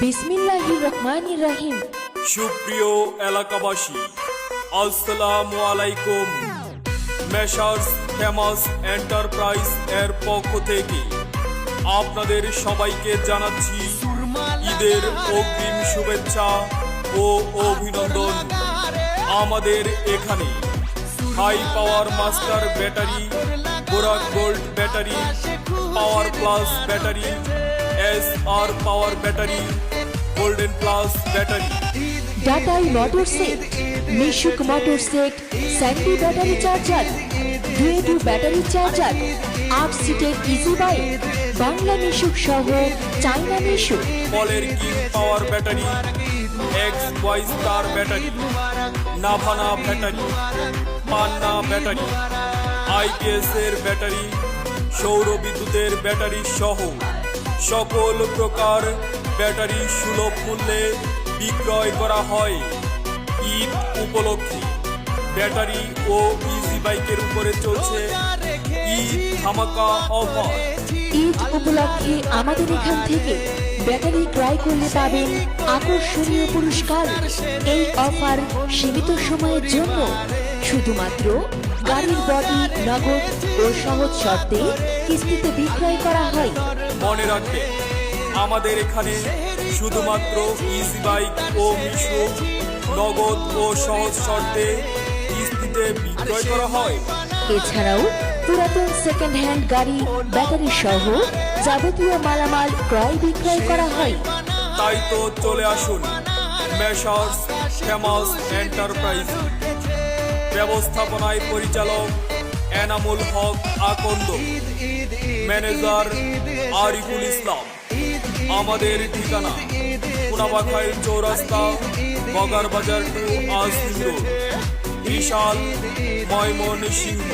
বিসমিল্লাহির রহমানির রহিম। সুপ্রিয় এলাকাবাসী, আসসালামু আলাইকুম। মেসার্স ফেমাস এন্টারপ্রাইজ এর পক্ষ থেকে আপনাদের সবাইকে জানাচ্ছি ঈদের অগ্রিম শুভেচ্ছা ও অভিনন্দন। আমাদের এখানে high power master battery, Borak gold battery, power plus battery, SR power battery, golden plus battery, ডাটাই motor set, Mishuk motor set, Sandy battery charger, ডুয়েটু ব্যাটারি চার্জার, 8 সিটের ইজি বাইক, বাংলা মিশুক সহ চাইনা মিশুক, পলের king power battery, XY star battery, Navana battery, Panna battery, IPS এর battery, সৌর বিদ্যুতের battery সহ সকল প্রকার ব্যাটারি সুলভ মূল্যে বিক্রয় করা হয়। ঈদ উপলক্ষে ব্যাটারি ও ইজি বাইকের উপরে চলছে ঈদ ধামাকা অফার। ঈদ উপলক্ষে আমাদের এখান থেকে ব্যাটারি ক্রয় করলে পাবেন আকর্ষণীয় পুরস্কার। এই অফার সীমিত সময়ের জন্য। শুধুমাত্র গাড়ির বডি নগদ ও সহজ শর্তে কিস্তিতে বিক্রয় করা হয়। মনে রাখবে, আমাদের এখানে শুধুমাত্র ইজি বাইক ও মিশুক নগদ ও সহজ শর্তে কিস্তিতে বিক্রয় করা হয়। এছাড়াও পুরাতন সেকেন্ড হ্যান্ড গাড়ি, ব্যাটারি সহ যাবতীয় মালামাল ক্রয় বিক্রয় করা হয়। তাই তো চলে আসুন মেসার্স ফেমাস এন্টারপ্রাইজ। ব্যবস্থাপনায় পরিচালক এনামুল হক আকন্দ, ম্যানেজার আরিফুল ইসলাম। আমাদের ঠিকানা পুনাবাখাইল চৌরাস্তা, বগার বাজার টু আজমির রোড, বিশাল ময়মনসিংহ।